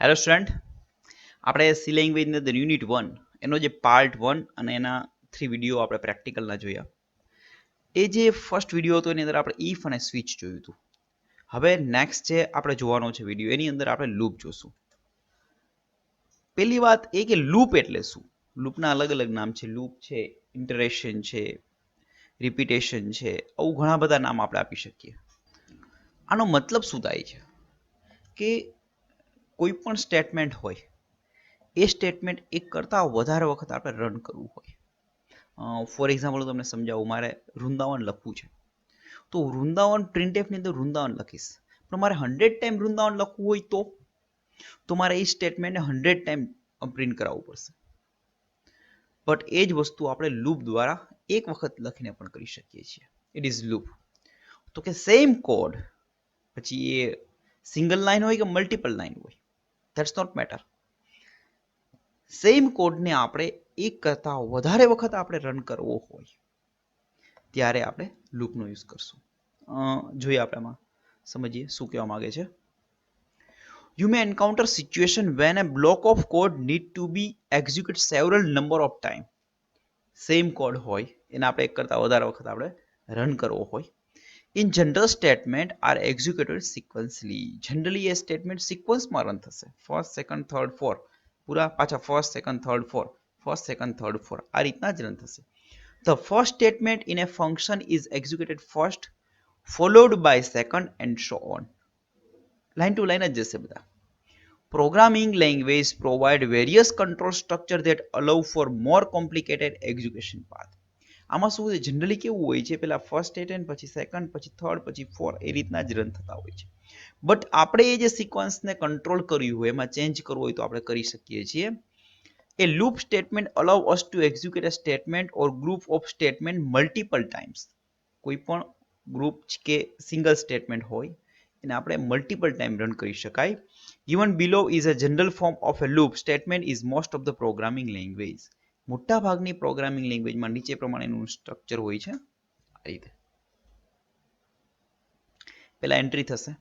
Hello student, આપણે C લેંગ્વેજની અંદર યુનિટ 1 એનો જે પાર્ટ 1 અને એના 3 વિડીયો આપણે પ્રેક્ટિકલના જોયા. એ જે ફર્સ્ટ વિડીયો હતો એની અંદર આપણે ઇફ અને સ્વિચ જોયું હતું. હવે નેક્સ્ટ જે આપણે જોવાનો છે વિડીયો એની અંદર આપણે લૂપ જોશું. પહેલી વાત એ કે લૂપ એટલે શું? લૂપના અલગ અલગ નામ છે. લૂપ છે, ઇન્ટરેશન છે, રિપીટેશન છે, આવું ઘણા બધા નામ આપણે આપી શકીએ. આનો મતલબ શું થાય છે કે કોઈ પણ સ્ટેટમેન્ટ હોય એ સ્ટેટમેન્ટ એક કરતાં વધારે વખત આપણે રન કરવું હોય. ફોર એક્ઝામ્પલ હું તમને સમજાવું. મારે વૃંદાવન લખવું છે તો વૃંદાવન પ્રિન્ટએફની અંદર વૃંદાવન લખીશ, પણ મારે 100 ટાઈમ વૃંદાવન લખવું હોય તો મારે એ સ્ટેટમેન્ટને 100 ટાઈમ પ્રિન્ટ કરાવવું પડશે. બટ એ જ વસ્તુ આપણે લૂપ દ્વારા એક વખત લખીને પણ કરી શકીએ છીએ. It is loop. તો કે સેમ કોડ, પછી એ સિંગલ લાઈન હોય કે મલ્ટિપલ લાઈન હોય, ધેટ્સ નોટ મેટર. સેમ કોડને આપણે એક કરતાં વધારે વખત આપણે રન કરવો હોય ત્યારે આપણે લૂપનો યુઝ કરશું. જોઈએ આપણે આમાં સમજીએ શું કહેવા માંગે છે. You may encounter situation when a block of code need to be executed several number of time. Same code હોય એને આપણે એક કરતાં વધારે વખત આપણે રન કરવો હોય. In general statement are executed sequentially. Generally એ સ્ટેટમેન્ટ સિક્વન્સમાં રન થશે. ફર્સ્ટ, સેકન્ડ, થર્ડ, ફોર, પૂરા પાછા first, second, third, four, first, second, third, four, આ રીતના જ રન થશે. The first statement in a function is executed first, followed by second and so on. Line to line જ જશે બધા. Programming language provide various control structure that allow for more complicated execution path. આમાં શું છે, generally કેવું હોય છે, પેલા ફર્સ્ટ સ્ટેટમેન્ટ, પછી સેકન્ડ, પછી થર્ડ, પછી ફોર, એ રીતના જ રન થતા હોય છે. બટ આપણે એ જે સિક્વન્સને કંટ્રોલ કર્યું હોય એમાં ચેન્જ કરવું હોય તો આપણે કરી શકીએ છીએ. A loop statement allow us to execute a statement or group of statement multiple times. કોઈ પણ ગ્રુપ કે સિંગલ સ્ટેટમેન્ટ હોય એને આપણે મલ્ટિપલ ટાઈમ રન કરી શકાય. Given below is a general form of a loop statement is most of the programming language. મોટા ભાગની પ્રોગ્રામિંગ લેંગ્વેજમાં નીચે પ્રમાણેનું સ્ટ્રક્ચર હોય છે. આ રીતે પહેલા એન્ટ્રી થશે,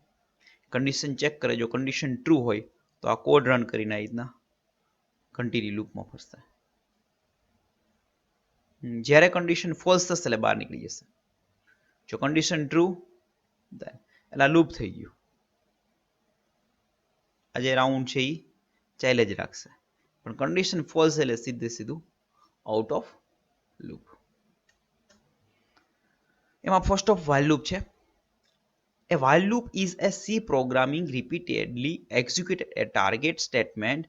કન્ડિશન ચેક કરે, જો કન્ડિશન ટ્રુ હોય તો આ કોડ રન કરીને આ રીતના કન્ટિન્યુ લૂપમાં ફરશે. જ્યારે કન્ડિશન ફોલ્સ થશે એટલે બહાર નીકળી જશે. જો કન્ડિશન ટ્રુ એટલે લૂપ થઈ ગયું. આ જે રાઉન્ડ છે એ ચાલે જ રાખશે, પણ કન્ડિશન ફોલ્સ એટલે સીધું આઉટ ઓફ લૂપ. એમાં ફર્સ્ટ ઓફ while લૂપ છે. A while loop is a C programming repeatedly executed a target statement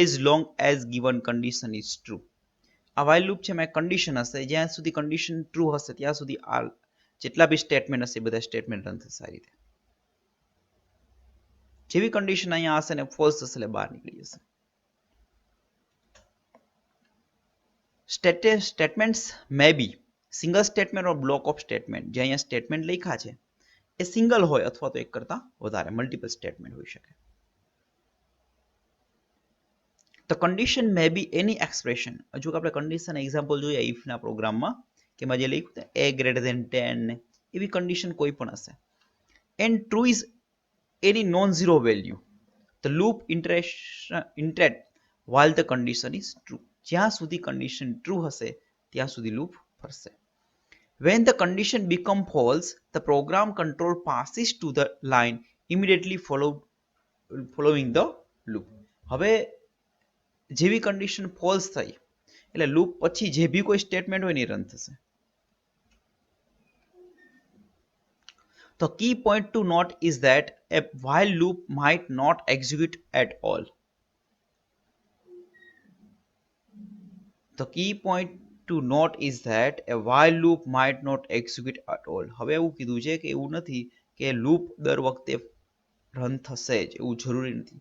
as long as given condition is true. આ while loop છે એમાં કન્ડિશન હશે, જ્યાં સુધી કન્ડિશન ટ્રુ હશે ત્યાં સુધી આ જેટલા બી સ્ટેટમેન્ટ હશે બધા સ્ટેટમેન્ટ રન થશે. આ રીતે જેવી કન્ડિશન અહીંયા હશે ને ફોલ્સ થશે એટલે બહાર નીકળી જશે. Statements may be single statement or block of statement. જે અહીંયા સ્ટેટમેન્ટ લખ્યા છે એ સિંગલ હોય અથવા તો એક કરતા વધારે મલ્ટિપલ સ્ટેટમેન્ટ હોઈ શકે. The condition may be any expression. હજુ આપણે કન્ડિશન એક્ઝામ્પલ જોઈએ ઇફના પ્રોગ્રામમાં કે એમાં જે લખ્યું a greater than 10 એવી કન્ડિશન કોઈ પણ હશે. And true is any non-zero value. The loop iterates while the condition is true. જ્યાં સુધી કન્ડિશન ટ્રુ હશે ત્યાં સુધી લૂપ ફરશે. When the condition becomes false, the program control passes to the line immediately following the loop. હવે જેવી condition false થઈ એટલે લૂપ પછી જે બી કોઈ સ્ટેટમેન્ટ હોય ને રન થશે. The key point to note is that a while loop might not execute at all. The key point to note is that a while loop might not execute at all. હવે એવું કીધું છે કે એવું નથી કે loop દર વખતે રન થશે જ, એવું જરૂરી નથી.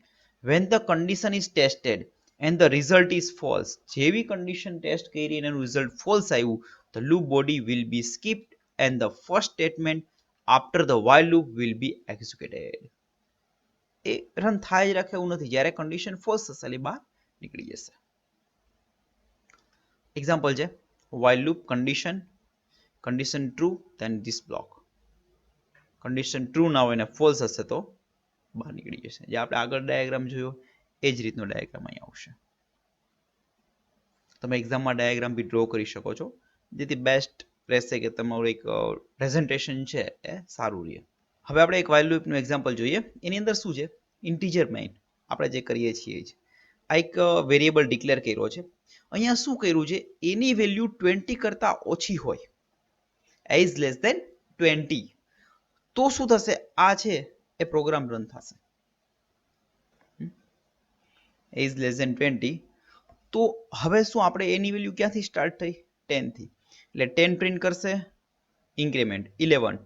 When the condition is tested and the result is false, જેવી condition test કરી અને એનું result false આવ્યું, the loop body will be skipped and the first statement after the while loop will be executed. A run થાય જ રાખે એવું નથી, જ્યારે condition false થશે એટલે બહાર નીકળી જશે. એક્ઝામ્પલ છે while loop condition true then this block. condition true ના હોય ને false હશે તો બહાર નીકળી જશે. જે આપણે આગળ ડાયાગ્રામ જોયો એ જ રીતનો ડાયાગ્રામ અહીં આવશે. તમે એક્ઝામમાં ડાયાગ્રામ બી ડ્રો કરી શકો છો, જેથી બેસ્ટ રહેશે કે તમારું એક પ્રેઝન્ટેશન છે એ સારું રહે. હવે આપણે એક વાઇલ લૂપનું એક્ઝામ્પલ જોઈએ. એની અંદર શું છે, ઇન્ટીજર મેઇન આપણે જે કરીએ છીએ જ આ એક વેરિયેબલ ડિક્લેર કર્યો છે. અહીંયા શું કર્યું છે, એની વેલ્યુ 20 કરતાં ઓછી હોય, એ ઇઝ લેસ ધેન 20, તો શું થશે, આ છે એ પ્રોગ્રામ રન થશે. એ ઇઝ લેસ ધેન 20, તો હવે શું આપણે એની વેલ્યુ ક્યાંથી સ્ટાર્ટ થઈ, 10 થી, એટલે 10 પ્રિન્ટ કરશે, ઇન્ક્રીમેન્ટ 11,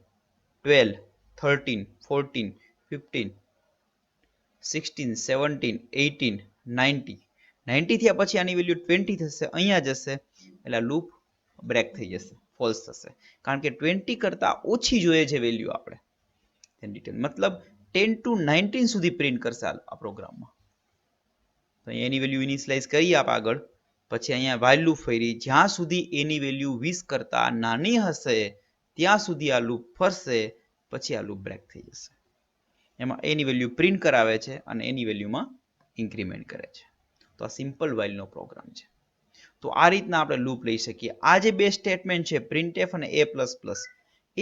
12, 13, 14, 15, 16, 17, 18, 90, 90 થયા પછી આની વેલ્યુ 20 થશે, અહીંયા જશે એટલે લૂપ બ્રેક થઈ જશે, ફોલ્સ થશે, કારણ કે 20 કરતાં ઓછી જોઈએ છે વેલ્યુ આપણે. મતલબ 10 to 19 સુધી પ્રિન્ટ કરશે આ પ્રોગ્રામમાં. તો એની વેલ્યુ ઇનિશિયલાઇઝ કરીએ આપણે આગળ, પછી અહીંયા વાઇલ લૂપ ફરી, જ્યાં સુધી એની વેલ્યુ 20 કરતાં નાની હશે ત્યાં સુધી આ લૂપ ફરશે, પછી આ લૂપ બ્રેક થઈ જશે. એમાં એની વેલ્યુ પ્રિન્ટ કરાવે છે અને એની વેલ્યુમાં ઇન્ક્રીમેન્ટ કરે છે. તો આ સિમ્પલ વાઇલનો પ્રોગ્રામ છે. તો આ રીતના આપણે લૂપ લઈ શકીએ. આ જે બે સ્ટેટમેન્ટ છે પ્રિન્ટએફ અને a++,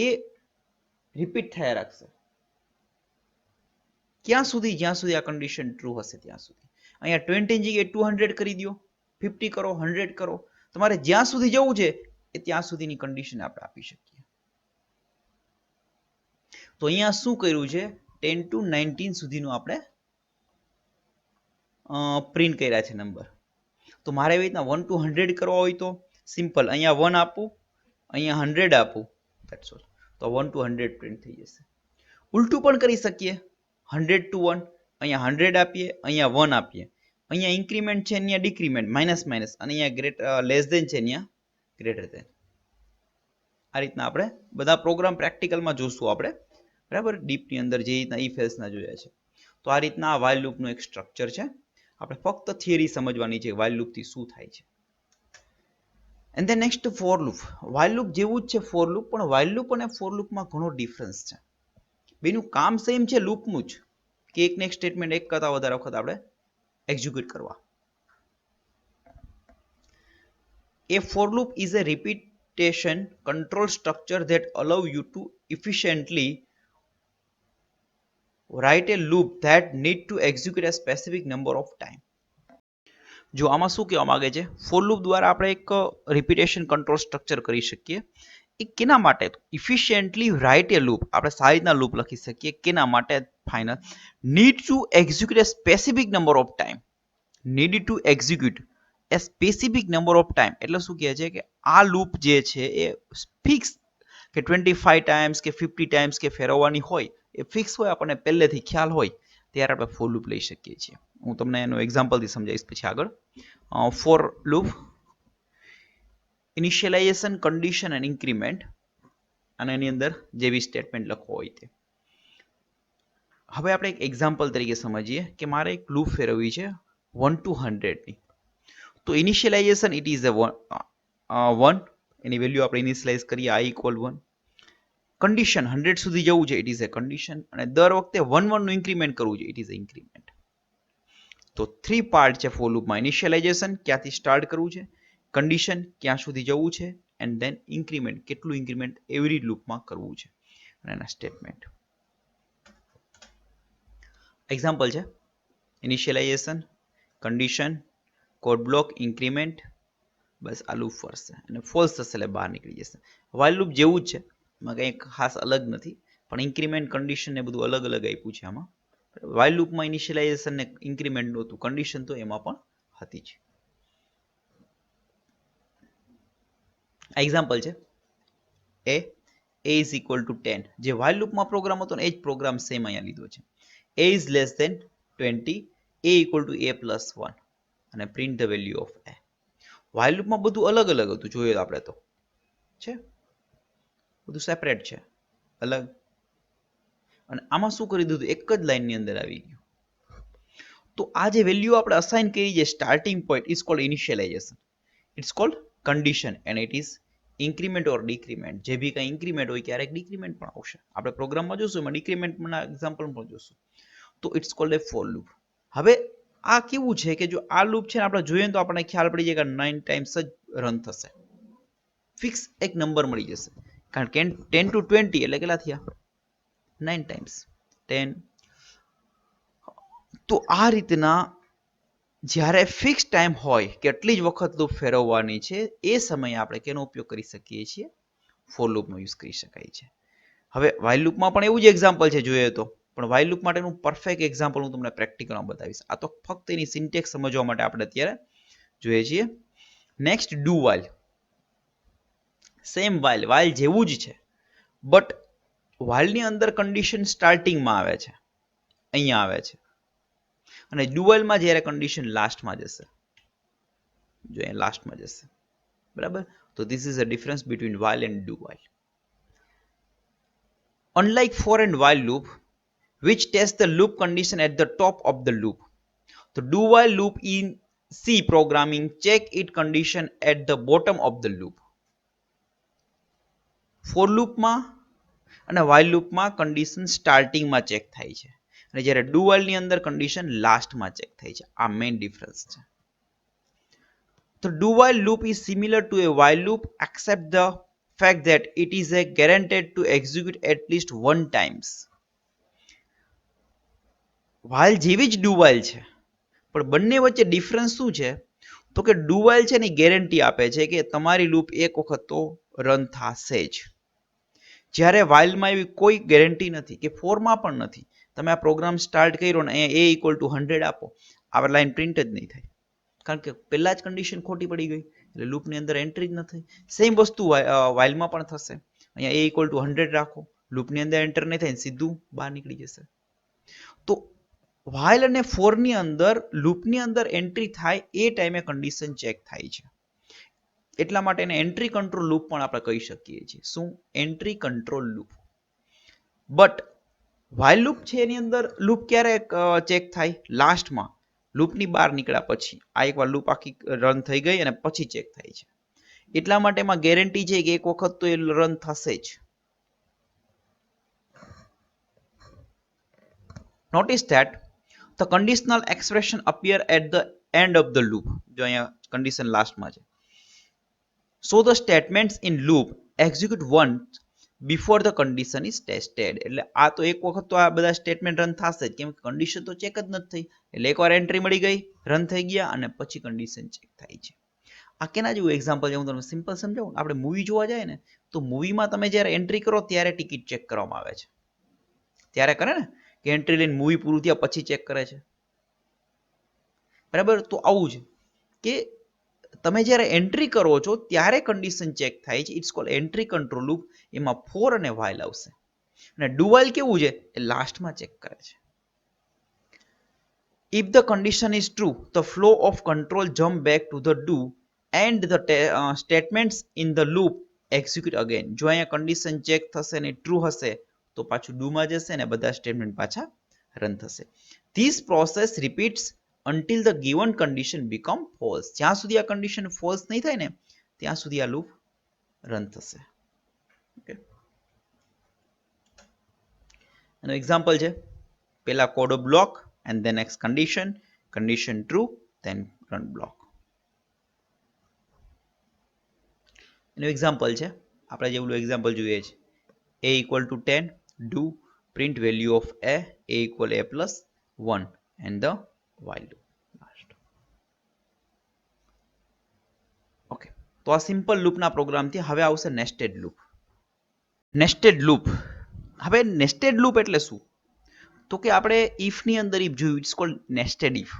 એ રિપીટ થયા રાખશે ક્યાં સુધી, જ્યાં સુધી આ કન્ડિશન ટ્રુ હશે ત્યાં સુધી. અહીંયા 20 ની જગ્યાએ 200 કરી દો, 50 કરો, 100 કરો, તમારે જ્યાં સુધી જવું છે એ ત્યાં સુધીની કન્ડિશન આપણે આપી શકીએ. તો અહીંયા શું કર્યું છે, 10 to 19 સુધીનું આપણે પ્રિન્ટ કર્યા છે નંબર. તો મારે એવી રીતના 1 to 100 કરવા હોય તો સિમ્પલ, અહીંયા 1 આપું, અહીંયા 100 આપું, ધેટ્સ ઓલ. તો 1 to 100 પ્રિન્ટ થઈ જશે. ઉલટું પણ કરી શકીએ, 100 to 1, અહીંયા 100 આપીએ, અહીંયા 1 આપીએ, અહીંયા ઇન્ક્રીમેન્ટ છે, અહીંયા ડિક્રીમેન્ટ, માઇનસ માઇનસ, અને અહીંયા લેસ ધેન છે, અહીંયા ગ્રેટર ધેન. આ રીતના આપણે બધા પ્રોગ્રામ પ્રેક્ટિકલમાં જોશું આપણે, બરાબર, ડીપની અંદર જે રીતના ઈફ એલ્સના જોયા છે. તો આ રીતના આ વાઇલ લૂપનું એક સ્ટ્રક્ચર છે. આપણે ફક્ત થિયરી સમજવાની છે વાઇલ લૂપથી શું થાય છે. And than next for loop. While loop જેવું જ છે ફોર લૂપ, પણ વાઇલ લૂપ અને ફોર લૂપમાં ઘણો ડિફરન્સ છે. બેનું કામ સેમ છે લૂપનું જ, કે એક નેક્સ્ટ સ્ટેટમેન્ટ એક કરતા વધારે વખત આપણે એક્ઝિક્યુટ કરવા. A for loop is a repetition control structure that allow you to efficiently write a loop that need to execute a specific number of time. જો આમાં શું કહેવા માંગે છે, ફોર લૂપ દ્વારા આપણે એક રિપીટેશન કંટ્રોલ સ્ટ્રક્ચર કરી શકીએ. એ કેના માટે, ઇફિશિયન્ટલી રાઇટ એ લૂપ, આપણે સારી રીતના લૂપ લખી શકીએ. કેના માટે, final need to execute A specific number of time. Need to execute A specific number of time એટલે શું કહે છે કે આ લૂપ જે છે એ ફિક્સ, કે 25 ટાઈમ્સ કે 50 ટાઈમ્સ કે ફેરવવાની હોય, એ ફિક્સ હોય, આપણને પહેલેથી ખ્યાલ હોય, ત્યારે આપણે ફોર લૂપ લઈ શકીએ છીએ. હું તમને એનું એક્ઝામ્પલથી સમજાવીશ પછી આગળ. For loop initialization, condition and increment, અને એની અંદર જે બી સ્ટેટમેન્ટ લખવો હોય તે. હવે આપણે એક એક્ઝામ્પલ તરીકે સમજીએ કે મારે એક લૂપ ફેરવવી છે 1 to 100 ની. તો initialization it is a 1, any value આપણે ઇનિશિયલાઇઝ કરીએ i = 1. કન્ડિશન 100 સુધી જવું છે, ઇટ ઇઝ એ કન્ડિશન, અને દર વખતે 1 1 નું ઇન્ક્રીમેન્ટ કરવું છે, ઇટ ઇઝ એ ઇન્ક્રીમેન્ટ. તો 3 પાર્ટ છે ફોર લૂપમાં. ઇનિશિયલાઇઝેશન ક્યાંથી સ્ટાર્ટ કરવું છે, કન્ડિશન ક્યાં સુધી જવું છે, એન્ડ ધેન ઇન્ક્રીમેન્ટ કેટલું ઇન્ક્રીમેન્ટ એવરી લૂપમાં કરવું છે, અને એના સ્ટેટમેન્ટ. એક્ઝામ્પલ છે initialisation, condition, code block, increment, બસ આ લૂપ ફરશે અને ફોલ્સ થશે એટલે બહાર નીકળી જશે. વાઇલ લૂપ જેવું જ છે, એમાં કંઈ ખાસ અલગ નથી, પણ ઇન્ક્રીમેન્ટ, કન્ડિશન ને બધું અલગ અલગ આપ્યું છે આમાં. વાઇલ લૂપમાં ઇનિશિયલાઇઝેશન ને ઇન્ક્રીમેન્ટ નહોતું, કન્ડિશન તો એમાં પણ હતી જ. એક્ઝામ્પલ છે a is equal to 10, જે વાઇલ લૂપમાં પ્રોગ્રામ હતો ને એ જ પ્રોગ્રામ સેમ અહીંયા લીધો છે. a is less than 20, a equal to a plus 1, અને print the value of a. While લૂપમાં બધું અલગ અલગ હતું, જોઈએ આપણે તો છે, બધું સેપરેટ છે, અલગ. અને આમાં શું કરી દીધું, એક જ લાઈનની અંદર આવી ગયું. તો આ જે વેલ્યુ આપણે અસાઇન કરી છે starting point is called initialization, it's called condition, and it is increment or decrement. જે બી કંઈ ઇન્ક્રીમેન્ટ હોય ક્યારેક ડિક્રીમેન્ટ પણ આવશે, આપણે પ્રોગ્રામમાં જોશું, એમાં ડિક્રીમેન્ટના એક્ઝામ્પલ પણ જોશું. તો it's called a for loop. હવે આ કેવું છે કે જો આ લૂપ છે ને આપણે જોઈએ તો આપણને ખ્યાલ પડી જાય કે 9 ટાઈમ્સ જ રન થશે. ફિક્સ એક નંબર મળી જશે. કારણ કે 10 to 20 એટલે કેટલા થયા? 9 ટાઈમ્સ 10. તો આ રીતના જ્યારે ફિક્સ ટાઈમ હોય કેટલી જ વખત લૂપ ફેરવવાની છે એ સમયે આપણે કેનો ઉપયોગ કરી શકીએ છીએ? ફોર લૂપનો યુઝ કરી શકાય છે. હવે વાઇલ લૂપમાં પણ એવું જ એક્ઝામ્પલ છે જોઈએ તો, પણ વાઇલ લૂપ માટેનું પરફેક્ટ એક્ઝામ્પલ હું તમને પ્રેક્ટિકલમાં બતાવીશ. આ તો ફક્ત એની સિન્ટેક્સ સમજવા માટે આપણે અત્યારે જોઈએ છીએ. Next do while. Same while જેવું જ છે, બટ વાઇલની અંદર કન્ડિશન સ્ટાર્ટિંગમાં આવે છે, અહીંયા આવે છે, અને ડુ વાઇલમાં જ્યારે કન્ડિશન લાસ્ટમાં જશે, જો અહીંયા લાસ્ટમાં જશે, બરાબર. તો this is a difference between while and do while. Unlike for and while loop, which tests the loop condition at the top of the loop, the do while loop in C programming check it condition at the bottom of the loop. For loop માં અને while loop માં condition starting માં check થાય છે, અને જ્યારે do while ની અંદર condition last માં ચેક થાય છે. આ મેઇન ડિફરન્સ છે. The do while loop is similar to a while loop except the fact that it is a guaranteed to execute at least one times. while જેવી જ do while છે, પણ બંને વચ્ચે ડિફરન્સ શું છે? તો કે do while છે ને ગેરંટી આપે છે કે તમારી લૂપ એક વખત તો રન થશે જ, જ્યારે whileમાં એવી કોઈ ગેરંટી નથી, કે ફોરમાં પણ નથી. તમે આ પ્રોગ્રામ સ્ટાર્ટ કર્યો ને અહીંયા a = 100 આપો, આ લાઈન પ્રિન્ટ જ નહીં થાય, કારણ કે પહેલા જ કન્ડિશન ખોટી પડી ગઈ, એટલે લૂપની અંદર એન્ટ્રી જ ન થઈ. સેમ વસ્તુ whileમાં પણ થશે. અહીંયા a = 100 રાખો, લૂપની અંદર એન્ટર નહીં થાય, સીધું બહાર નીકળી જશે. તો while અને for ની અંદર લૂપની અંદર એન્ટ્રી થાય એ ટાઈમે કન્ડિશન ચેક થાય છે. એટલા માટે એને એન્ટ્રી કંટ્રોલ લૂપ પણ આપણે કહી શકીએ છીએ. શું? Entry control loop. But while loop છે એની અંદર લૂપ ક્યારે ચેક થાય? લાસ્ટમાં, લૂપની બહાર નીકળ્યા પછી. આ એકવાર લૂપ આખી રન થઈ ગઈ અને પછી ચેક થાય છે. એટલા માટે એમાં ગેરંટી છે કે એક વખત તો એ રન થશે જ. Notice that the conditional expression appear at the end of the loop. જો અહીંયા condition લાસ્ટમાં છે. So the statements in loop execute once before the condition is tested. એટલે આ તો એક વખત તો આ બધા સ્ટેટમેન્ટ રન થશે જ, કેમ કે કન્ડિશન તો ચેક જ નથી થઈ. એટલે એકવાર એન્ટ્રી મળી ગઈ, રન થઈ ગયા, અને પછી કન્ડિશન ચેક થાય છે. આ કેના જેવું એક્ઝામ્પલ છે? હું તમને સિમ્પલ સમજાવું. આપણે મૂવી જોવા જાય ને, તો મૂવીમાં તમે જ્યારે એન્ટ્રી કરો ત્યારે ટિકિટ ચેક કરવામાં આવે છે. ત્યારે કરે ને કે એન્ટ્રી લઈને મૂવી પૂરું થયા પછી ચેક કરે છે, બરાબર. તો આવું છે કે તમે જ્યારે એન્ટ્રી કરો છો ત્યારે કન્ડિશન ચેક થાય છે. It's called entry control loop. એમાં ફોર અને while આવશે. અને ડુ while કેવું છે? એ લાસ્ટમાં ચેક કરે છે. If the condition is true, the flow of control jump back to the do and the statements in the loop execute again. જો અહીંયા કન્ડિશન ચેક થશે ને ટ્રુ હશે તો પાછું ડુ માં જશે અને બધા સ્ટેટમેન્ટ પાછા રન થશે. This process repeats until the given condition become false. જ્યાં સુધી આ કન્ડિશન ફોલ્સ નહીં થાય ને ત્યાં સુધી આ લૂપ રન થશે. ઓકે, એનો એક્ઝામ્પલ છે. પહેલા code block and then next condition true, then run block. એનું એક્ઝામ્પલ છે. આપણે જેવું એક્ઝામ્પલ જોઈએ છે. a = 10 do print value of a = a + 1 and the while loop last. Okay, તો આ સિમ્પલ લૂપના પ્રોગ્રામથી હવે આવશે નેસ્ટેડ લૂપ. Nested loop. હવે નેસ્ટેડ લૂપ એટલે શું? તો કે આપણે ઇફની અંદર ઇફ જોયું, ઇટ્સ કોલ્ડ નેસ્ટેડ ઇફ.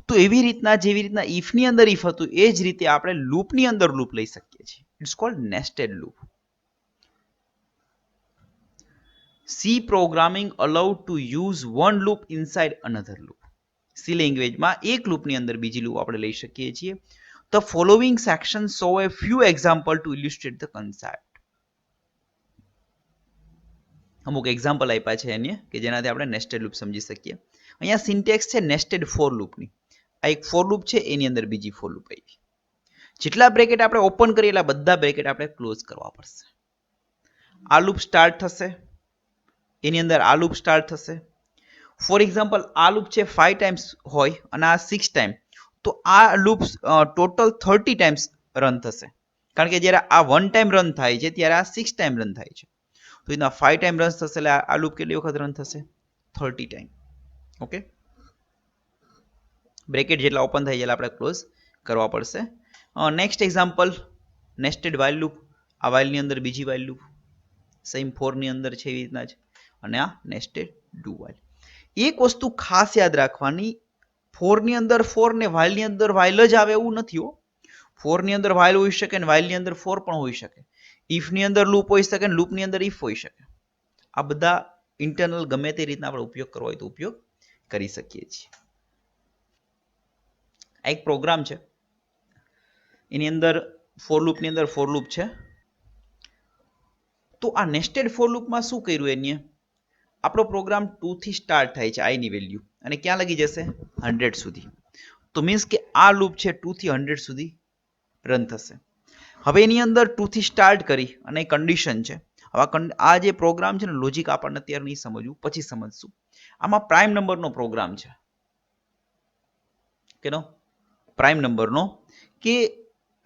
તો એવી રીતના જેવી રીતના ઇફની અંદર ઇફ હતું એ જ રીતે આપણે લૂપની અંદર લૂપ લઈ શકીએ છીએ. It's called nested loop. C programming allowed to use one loop inside another loop. C લેંગ્વેજમાં એક લૂપની અંદર બીજી લૂપ આપણે લઈ શકીએ છીએ. The following section show a few example to illustrate the concept. અમુક એક્ઝામ્પલ આપ્યા છે એને કે જેનાથી આપણે નેસ્ટેડ લૂપ સમજી શકીએ. અહીંયા સિન્ટેક્સ છે નેસ્ટેડ ફોર લૂપની. આ એક ફોર લૂપ છે, એની અંદર બીજી ફોર લૂપ આવી. જેટલા બ્રેકેટ આપણે ઓપન કરીએ એટલા બધા બ્રેકેટ આપણે ક્લોઝ કરવા પડશે. આ લૂપ સ્ટાર્ટ થશે, એની અંદર આ લૂપ સ્ટાર્ટ થશે. ફોર એક્ઝામ્પલ આ લૂપ છે 5 ટાઈમ્સ હોય અને આ 6 ટાઈમ, તો આ લૂપ ટોટલ 30 ટાઈમ્સ રન થશે. કારણ કે જ્યારે આ 1 ટાઈમ રન થાય છે ત્યારે આ 6 ટાઈમ રન થાય છે. તો એના 5 ટાઈમ રન થશે એટલે આ લૂપ કેટલી વખત રન થશે? 30 ટાઈમ. ઓકે, બ્રેકેટ જેટલા ઓપન થાય એટલે આપણે ક્લોઝ કરવા પડશે. Next example, nested while loop. આ વાઇલની અંદર બીજી વાઇલ લૂપ સેમ 4 ની અંદર છે એવી રીતના જ, અને આ નેસ્ટેડ ડુ વાઇલ. એક વસ્તુ ખાસ યાદ રાખવાની, 4 ની અંદર 4 ને વાઇલ ની અંદર વાઇલ જ આવે એવું નથી હો. 4 ની અંદર વાઇલ હોઈ શકે ને વાઇલ ની અંદર 4 પણ હોઈ શકે. ઇફ ની અંદર લૂપ હોઈ શકે ને લૂપ ની અંદર ઇફ હોઈ શકે. આ બધા ઇન્ટરનલ ગમે તે રીતના આપણે ઉપયોગ કરવો હોય તો ઉપયોગ કરી શકીએ છીએ. આ એક પ્રોગ્રામ છે, એની અંદર ફોર લૂપની અંદર ફોર લૂપ છે. તો આ નેસ્ટેડ ફોર લૂપમાં શું કર્યું એને? આપણો પ્રોગ્રામ 2 થી સ્ટાર્ટ થાય છે, આઈ ની વેલ્યુ, અને ક્યાં લગી જશે? 100 સુધી. તો મીન્સ કે આ લૂપ છે 2 થી 100 સુધી રન થશે. હવે એની અંદર 2 થી સ્ટાર્ટ કરી અને કન્ડિશન છે. હવે આ જે પ્રોગ્રામ છે ને, લોજિક આપણને અત્યારે નહીં સમજવું, પછી સમજશું. આમાં પ્રાઇમ નંબરનો પ્રોગ્રામ છે. કેનો? પ્રાઇમ નંબરનો, કે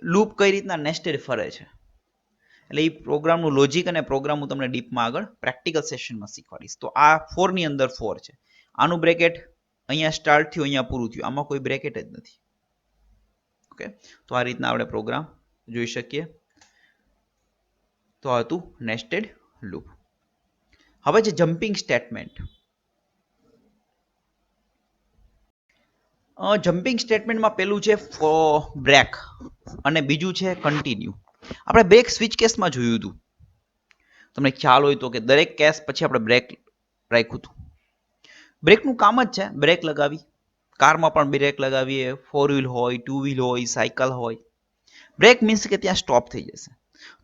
લૂપ કઈ રીતના નેસ્ટેડ ફરે છે. એટલે એ પ્રોગ્રામનું લોજિક અને પ્રોગ્રામ હું તમને ડીપમાં આગળ પ્રેક્ટિકલ સેશનમાં શીખવાડીશ. તો આ 4 ની અંદર 4 છે. આનું બ્રેકેટ અહીંયા સ્ટાર્ટ થયું, અહીંયા પૂરું થયું, આમાં કોઈ બ્રેકેટ જ નથી. ઓકે, તો આ રીતના આપણે પ્રોગ્રામ જોઈ શકીએ. તો આ હતું નેસ્ટેડ લૂપ. હવે છે જમ્પિંગ સ્ટેટમેન્ટ. જમ્પિંગ સ્ટેટમેન્ટમાં પેલું છે બ્રેક અને બીજું છે કન્ટિન્યુ. આપણે બ્રેક સ્વિચ કેસમાં જોયું હતું. તમને ખ્યાલ હોય તો કે દરેક કેસ પછી આપણે બ્રેક રાખ્યું હતું. બ્રેકનું કામ જ છે બ્રેક લગાવી. કારમાં પણ બ્રેક લગાવીએ, 4 વ્હીલ હોય, 2 વ્હીલ હોય, સાયકલ હોય. બ્રેક મીન્સ કે ત્યાં સ્ટોપ થઈ જશે.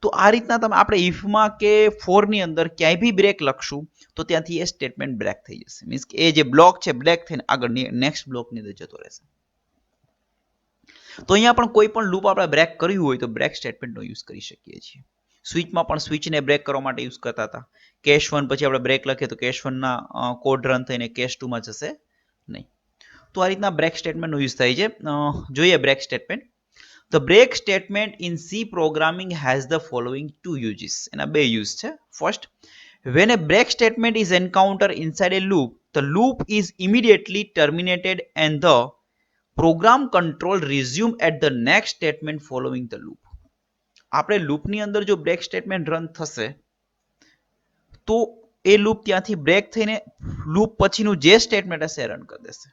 તો આ રીતના તમે આપણે ઇફમાં કે 4 ની અંદર ક્યાંય બી બ્રેક લખશું તો ત્યાંથી એ સ્ટેટમેન્ટ બ્રેક થઈ જશે. મીન્સ કે એ જે બ્લોક છે બ્રેક થઈને આગળ નેક્સ્ટ બ્લોકની અંદર જતો રહેશે. તો અહીંયા પણ કોઈ પણ લૂપ આપણે બ્રેક કર્યું હોય તો બ્રેક સ્ટેટમેન્ટનો યુઝ કરી શકીએ છીએ. સ્વિચમાં પણ સ્વિચને બ્રેક કરવા માટે યુઝ કરતા હતા. કેશ 1 પછી આપણે બ્રેક લખીએ તો કેશ 1 ના કોડ રન થઈને કેશ 2 માં જશે નહીં. તો આ રીતના બ્રેક સ્ટેટમેન્ટનો યુઝ થાય છે. જોઈએ break statement. The break statement in C programming has the following two uses. એના બે યુઝ છે. First, when a break statement is encountered inside a loop, the loop is immediately terminated and the program control resume at the next statement following the loop. આપણે લૂપની અંદર જો break statement run થશે તો એ loop ત્યાંથી break થઈને loop પછીનું જે સ્ટેટમેન્ટ હશે રન કરી દેશે.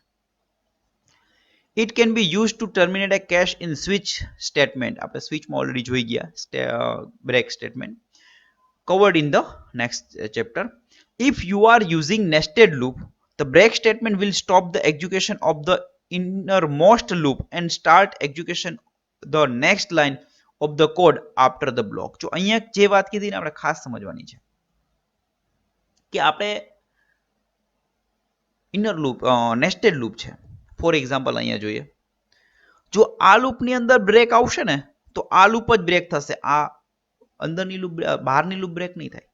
It can be used to terminate a cache in switch statement. આપણે સ્વિચમાં ઓલરેડી જોઈ ગયા break statement, covered in the next chapter. If you are using nested loop, the break statement will stop the execution of the innermost loop and start execution the next line of the code after the block. જો અહીંયા જે વાત કીધી ને આપણે ખાસ સમજવાની છે કે આપણે ઇનર લૂપ નેસ્ટેડ લૂપ છે. ફોર એક્ઝામ્પલ અહીંયા જોઈએ, જો આ લૂપની અંદર બ્રેક આવશે ને તો આ લૂપ જ બ્રેક થશે. આ અંદરની લૂપ, બહારની લૂપ બ્રેક નહીં થાય.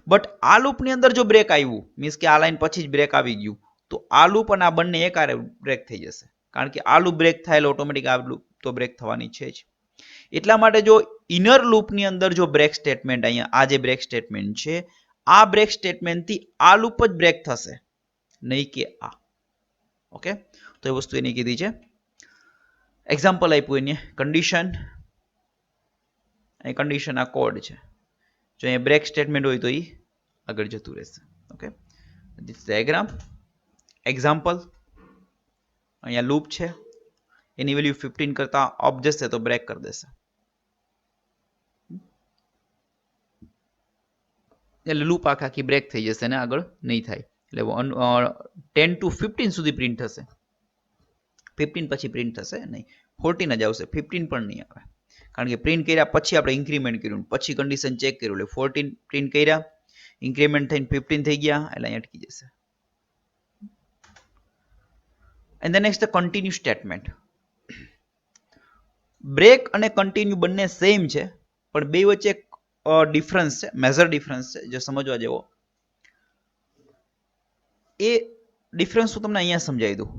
બટ આ લૂપની અંદર જો બ્રેક આવ્યું મીન્સ કે આ લાઈન પછી જ બ્રેક આવી ગયું તો આ લૂપ અને આ બંને એકારે બ્રેક થઈ જશે. કારણ કે આ લૂપ બ્રેક થાય એટલે ઓટોમેટિક આ લૂપ તો બ્રેક થવાની છે જ. એટલા માટે જો ઇનર લૂપની અંદર જો બ્રેક સ્ટેટમેન્ટ, અહીંયા આ જે બ્રેક સ્ટેટમેન્ટ છે, આ બ્રેક સ્ટેટમેન્ટથી આ લૂપ જ બ્રેક થશે, નહીં કે આ. ઓકે, તો એ વસ્તુ એની કીધી છે. એક્ઝામ્પલ આપ્યું એને કન્ડિશન, અહીં કન્ડિશન આ કોડ છે. જો અહીંયા બ્રેક સ્ટેટમેન્ટ હોય તો એ આગળ જતું રહેશે. Okay, this diagram. એક્ઝામ્પલ, અહીંયા લૂપ છે, એની વેલ્યુ 15 કરતા અપ જશે તો બ્રેક કરી દેશે. એટલે લૂપ આખી બ્રેક થઈ જશે અને આગળ નહીં થાય. એટલે 10 to 15 સુધી પ્રિન્ટ થશે. 15 પછી પ્રિન્ટ થશે નહીં, 14 જ આવશે, 15 પણ નહીં આવે. કારણ કે પ્રિન્ટ કર્યા પછી આપણે ઇન્ક્રીમેન્ટ કર્યું, પછી કન્ડિશન ચેક કર્યું, એટલે 14 પ્રિન્ટ કર્યા, ઇન્ક્રીમેન્ટ થઈને 15 થઈ ગયા, એટલે અહીં અટકી જશે. And the next continue statement. Break અને કન્ટિન્યુ બંને સેમ છે, પણ બે વચ્ચે ડિફરન્સ છે, મેજર ડિફરન્સ છે, જે સમજવા જેવો. એ ડિફરન્સ હું તમને અહીંયા સમજાવી દઉં.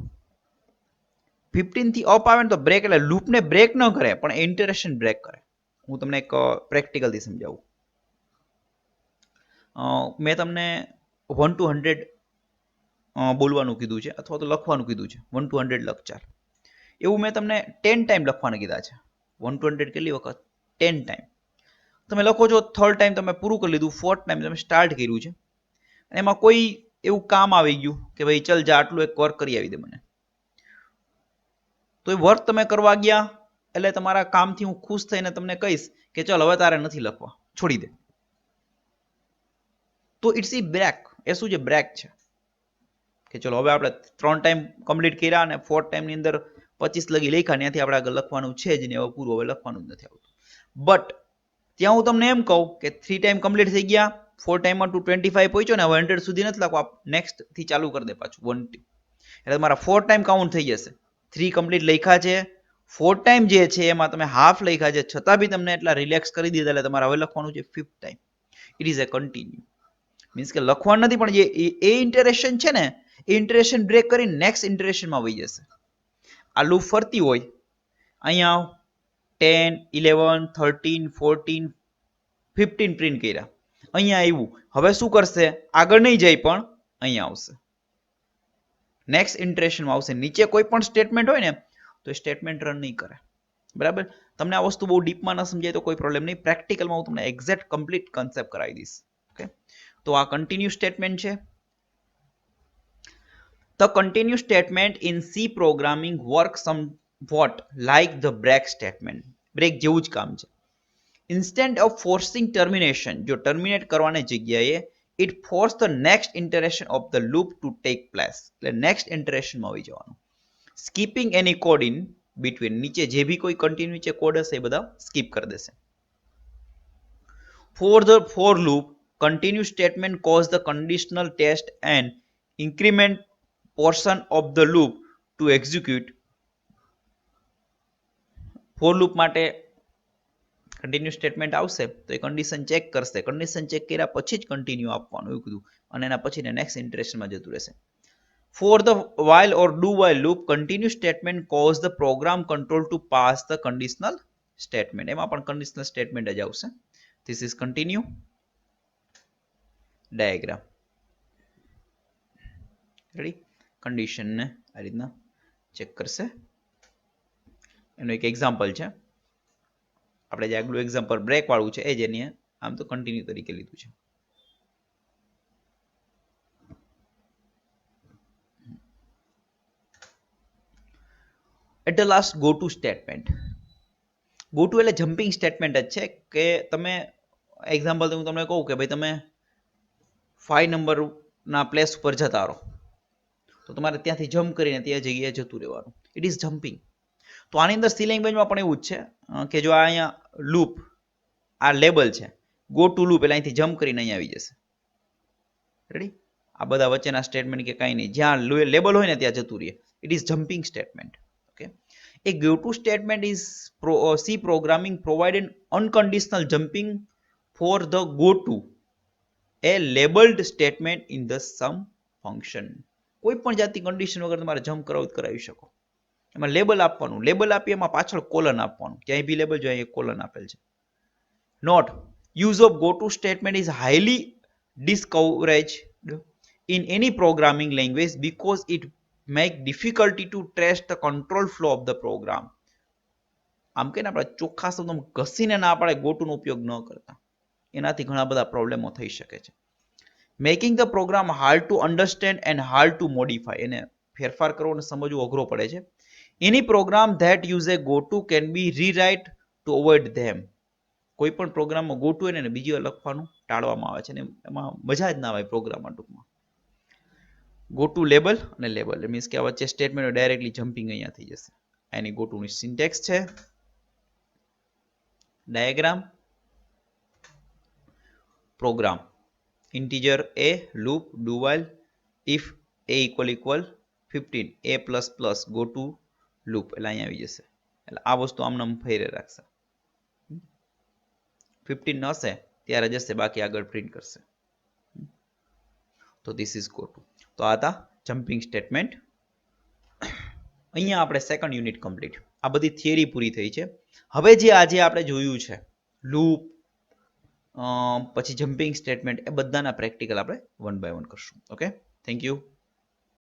15 થી અપ આવે ને તો બ્રેક એટલે લૂપને બ્રેક ન કરે પણ ઇન્ટરેશન બ્રેક કરે. હું તમને એક પ્રેક્ટિકલથી સમજાવું. મેં તમને 1 to 100 બોલવાનું કીધું છે અથવા તો લખવાનું કીધું છે. 1 to 100 લખ ચાલ. એવું મેં તમને 10 ટાઈમ લખવાના કીધા છે. 1 to 100 કેટલી વખત? 10 ટાઈમ. તમે લખો છો, થર્ડ ટાઈમ તમે પૂરું કરી લીધું, ફોર્થ ટાઈમ તમે સ્ટાર્ટ કર્યું છે. એમાં કોઈ એવું કામ આવી ગયું કે ભાઈ ચલ જા આટલું એક વર્ક કરી આવી દે મને. તો એ વર્ક તમે કરવા ગયા એટલે તમારા કામથી હું ખુશ થઈને તમને કહીશ કે ચલ હવે તારે નથી લખવા, છોડી દે. તો ઇટ્સ ઈ બ્રેક. એ શું છે? બ્રેક છે કે ચલો હવે આપણે 3 ટાઈમ કમ્પ્લીટ કર્યા અને 4th ટાઈમની અંદર 25 લગી લખ્યા, ત્યાંથી આપણે આગળ લખવાનું છે જ નહીં, હવે પૂરું, હવે લખવાનું જ નથી આવતું. બટ ત્યાં હું તમને એમ કહું કે 3 ટાઈમ કમ્પ્લીટ થઈ ગયા, 4 ટાઈમમાં તું 25 પહોંચ્યો ને, હવે 100 સુધી નથી લખવા, નેક્સ્ટ થી ચાલુ કરી દે પાછું 1 એટલે તમારા 4 ટાઈમ કાઉન્ટ થઈ જશે. 3 કમ્પ્લીટ લખ્યા છે, 4 ટાઈમ જે છે એમાં તમે હાફ લખ્યા છે, છતાં બી તમને એટલા રિલેક્સ કરી દીધા એટલે તમારે હવે લખવાનું છે 5th time. It is A continue. Means કે લખવાનું નથી પણ જે એ ઇન્ટરેશન છે ને, એ ઇન્ટરેશન બ્રેક કરી નેક્સ્ટ ઇન્ટરેશનમાં વહી જશે. આ લૂપ ફરતી હોય, અહીંયા 10, 11, 13, 14, 15 પ્રિન્ટ કર્યા, અહીંયા આવ્યું, હવે શું કરશે? આગળ નહીં જાય પણ અહીંયા આવશે, નેક્સ્ટ ઇન્ટરેશનમાં આવશે. નીચે કોઈ પણ સ્ટેટમેન્ટ હોય ને તો એ સ્ટેટમેન્ટ રન નહીં કરે. બરાબર? તમને આ વસ્તુ બહુ ડીપમાં ન સમજાય તો કોઈ પ્રોબ્લેમ નહીં, પ્રેક્ટિકલમાં હું તમને એક્ઝેક્ટ કમ્પ્લીટ કન્સેપ્ટ કરાવી દઈશ. ઓકે, તો આ કન્ટિન્યુ સ્ટેટમેન્ટ છે. The continuous statement in C programming works somewhat like the break statement. Break જેવું જ કામ છે. Instead of forcing termination, જો ટર્મિનેટ કરવાની જગ્યાએ it force the next iteration of the loop to take place. એટલે next ઇટરેશનમાં આવી જવાનું. Skipping any code in between. નીચે જે બી કોઈ કન્ટિન્યુ છે કોડ હશે એ બધા સ્કીપ કરી દેશે. For the for loop, continuous statement calls the conditional test and increment portion of the loop to execute. For loop માટે કન્ટિન્યુ સ્ટેટમેન્ટ આવશે તો એ કન્ડિશન ચેક કરશે, કન્ડિશન ચેક કર્યા પછી જ કન્ટિન્યુ આપવાનું એવું કીધું, અને એના પછી નેક્સ્ટ ઇટરેશનમાં જતું રહેશે. For the while or do while loop, continuous statement calls the program control to pass the conditional statement. એમાં પણ conditional statement જ આવશે. This is continue diagram. Ready? Condition ને આ રીતના ચેક કરશે. એનું એક એક્ઝામ્પલ છે, આપણે જે આગલું એક્ઝામ્પલ બ્રેક વાળું છે એ જ એની આમ તો કન્ટિન્યુ તરીકે લીધું છે. At the last go to statement. Go to એટલે જમ્પિંગ સ્ટેટમેન્ટ જ છે કે તમે એક્ઝામ્પલ હું તમને કહું કે ભાઈ તમે 5 નંબરના પ્લેસ ઉપર જતા રહો, તો તમારે ત્યાંથી જમ્પ કરીને ત્યાં જગ્યાએ જતું રહેવાનું. It is jumping. તો આની અંદર સી લેંગ્વેજમાં પણ એવું જ છે કે જો આ અહીંયા લૂપ, આ લેબલ છે, ગો ટુ લૂપ એટલે અહીંથી જમ્પ કરીને અહીંયા આવી જશે. રેડી? આ બધા વચ્ચેના સ્ટેટમેન્ટ કે કાંઈ નહીં, જ્યાં લેબલ હોય ને ત્યાં જતું રહે. It is jumping statement. Okay, a go to statement is C programming provided unconditional jumping for the go to a labeled statement in the sum function. કોઈ પણ જાતની કન્ડિશન વગર તમારે જમ્પ કરાવી શકો. એમાં લેબલ આપવાનું, લેબલ આપી એમાં પાછળ કોલન આપવાનું, ક્યાંય બી લેબલ જો અહીંયા કોલન આપેલ છે. Note use of go to statement is highly discouraged in any programming language because it make difficulty to trace the control flow of the program. આમ કે આપણે ચોખ્ખા શબ્દોમાં ઘસીને ના પાડે ગોટુનો ઉપયોગ ન કરતા, એનાથી ઘણા બધા પ્રોબ્લેમો થઈ શકે છે. Making the program hard to understand and hard to modify. એને ફેરફાર કરવો અને સમજવું અઘરો પડે છે. Any program that use a goto can be rewrite to avoid them. કોઈ પણ પ્રોગ્રામમાં ગોટુ હોય ને બીજી વાર લખવાનું ટાળવામાં આવે છે ને એમાં મજા જ ના આવે પ્રોગ્રામમાં. ટૂંકમાં ગો ટુ લેબલ અને લેબલ મીન્સ કે આ વચ્ચે સ્ટેટમેન્ટ ડાયરેક્ટલી જમ્પિંગ અહીંયા થઈ જશે. એની ગો ટુની સિન્ટેક્સ છે, diagram, program, integer A, loop, do while, if A equal 15, A plus plus go to loop એટલે અહીંયા આવી જશે. એટલે આ વસ્તુ આમને ફેરે રાખશે. 15 હશે ત્યારે જશે, બાકી આગળ પ્રિન્ટ કરશે. તો ધીસ ઇઝ ગો ટુ. તો આ હતા જમ્પિંગ સ્ટેટમેન્ટ. અહીંયા આપણે સેકન્ડ યુનિટ કમ્પ્લીટ. આ બધી થિયરી પૂરી થઈ છે. હવે જે આજે આપણે જોયું છે લૂપ પછી જમ્પિંગ સ્ટેટમેન્ટ એ બધાના પ્રેક્ટિકલ આપણે 1 by 1 કરશું. Okay, thank you.